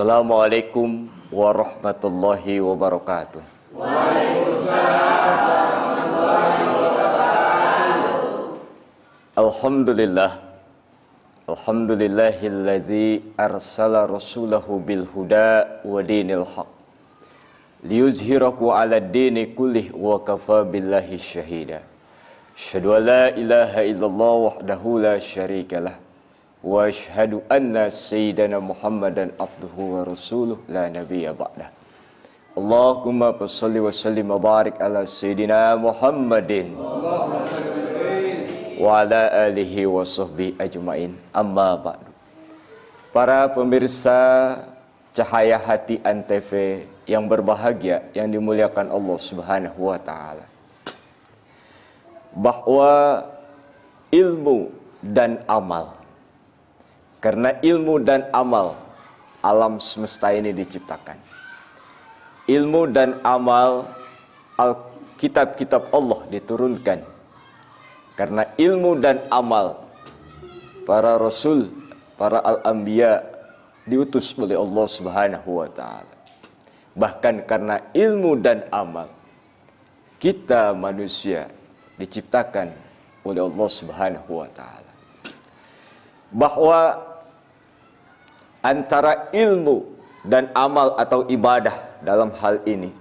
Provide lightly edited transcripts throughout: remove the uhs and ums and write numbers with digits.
Assalamualaikum warahmatullahi wabarakatuh. Waalaikumsalam warahmatullahi wabarakatuh. Alhamdulillah. Alhamdulillahilladzi arsala rasulahu bil huda wa dinil haq liyuzhirahu 'ala ad-dini kullih wa kafa billahi syahida. Asyhadu an la ilaha illallah wahdahu la syarikalah wa asyhadu anna sayyidana Muhammadan abduhu wa rasuluh la nabiyya ba'dah. Allahumma shalli wa sallim wa barik ala sayyidina Muhammadin wa ala alihi wa sahbihi ajmain. Amma ba'du. Para pemirsa Cahaya Hati Antv yang berbahagia, yang dimuliakan Allah Subhanahu wa taala, bahwa ilmu dan amal, karena ilmu dan amal alam semesta ini diciptakan. Ilmu dan amal, kitab-kitab Allah diturunkan. Karena ilmu dan amal, para rasul, para al-anbiya diutus oleh Allah Subhanahu wa taala. Bahkan karena ilmu dan amal, kita manusia diciptakan oleh Allah Subhanahu wa taala. Bahwa antara ilmu dan amal atau ibadah dalam hal ini,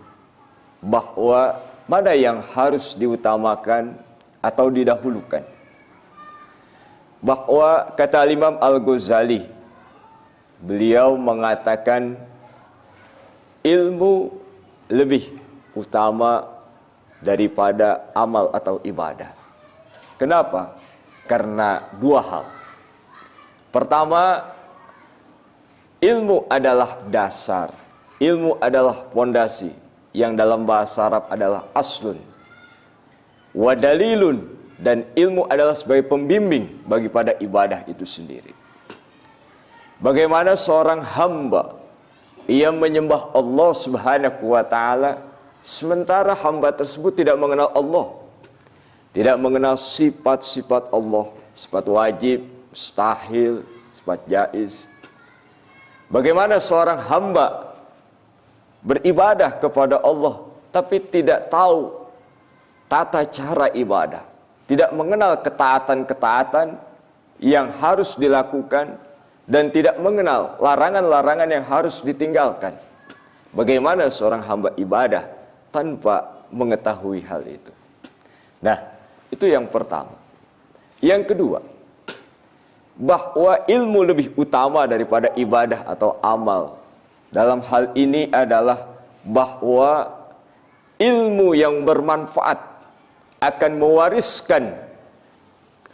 bahwa mana yang harus diutamakan atau didahulukan. Bahwa kata Imam Al-Ghazali, beliau mengatakan ilmu lebih utama daripada amal atau ibadah. Kenapa? Karena dua hal. Pertama, ilmu adalah dasar, ilmu adalah pondasi, yang dalam bahasa Arab adalah aslun, wa dalilun, dan ilmu adalah sebagai pembimbing bagi pada ibadah itu sendiri. Bagaimana seorang hamba ia menyembah Allah Subhanahu wa taala, sementara hamba tersebut tidak mengenal Allah, tidak mengenal sifat-sifat Allah, sifat wajib, mustahil, sifat jaiz. Bagaimana seorang hamba beribadah kepada Allah tapi tidak tahu tata cara ibadah, tidak mengenal ketaatan-ketaatan yang harus dilakukan, dan tidak mengenal larangan-larangan yang harus ditinggalkan. Bagaimana seorang hamba ibadah tanpa mengetahui hal itu? Nah, itu yang pertama. Yang kedua, bahwa ilmu lebih utama daripada ibadah atau amal. Dalam hal ini adalah bahwa ilmu yang bermanfaat akan mewariskan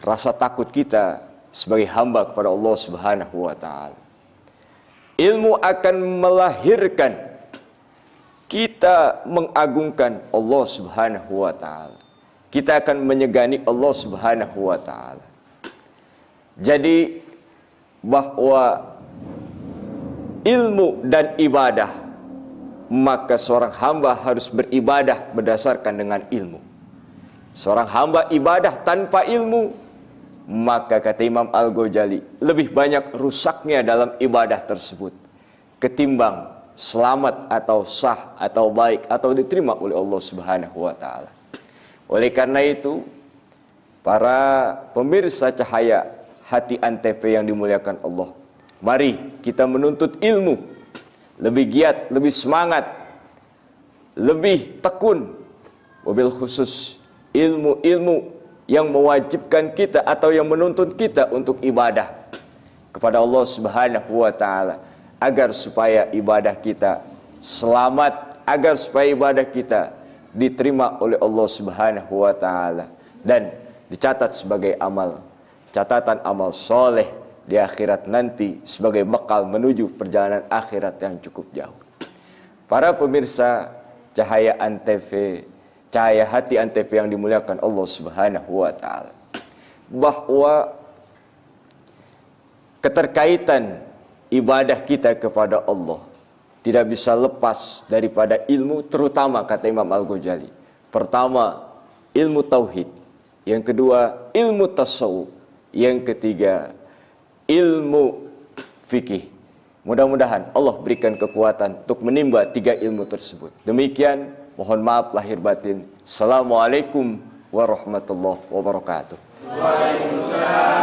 rasa takut kita sebagai hamba kepada Allah Subhanahu wa taala. Ilmu akan melahirkan kita mengagungkan Allah Subhanahu wa taala. Kita akan menyegani Allah Subhanahu wa taala. Jadi bahwa ilmu dan ibadah, maka seorang hamba harus beribadah berdasarkan dengan ilmu. Seorang hamba ibadah tanpa ilmu, maka kata Imam Al-Ghazali, lebih banyak rusaknya dalam ibadah tersebut ketimbang selamat atau sah atau baik atau diterima oleh Allah Subhanahu wa taala. Oleh karena itu, para pemirsa Cahaya Hati Antv yang dimuliakan Allah, mari kita menuntut ilmu lebih giat, lebih semangat, lebih tekun, wabil khusus ilmu-ilmu yang mewajibkan kita atau yang menuntut kita untuk ibadah kepada Allah Subhanahu wa taala, agar supaya ibadah kita selamat, agar supaya ibadah kita diterima oleh Allah Subhanahu wa taala dan dicatat sebagai amal, catatan amal soleh di akhirat nanti sebagai bekal menuju perjalanan akhirat yang cukup jauh. Para pemirsa Cahaya Antv, Cahaya Hati Antv yang dimuliakan Allah Subhanahu wa taala, bahwa keterkaitan ibadah kita kepada Allah tidak bisa lepas daripada ilmu, terutama kata Imam Al-Ghazali. Pertama, ilmu tauhid. Yang kedua, ilmu tasawuf. Yang ketiga, ilmu fikih. Mudah-mudahan Allah berikan kekuatan untuk menimba 3 ilmu tersebut. Demikian, mohon maaf lahir batin. Assalamualaikum warahmatullahi wabarakatuh. Waalaikumsalam.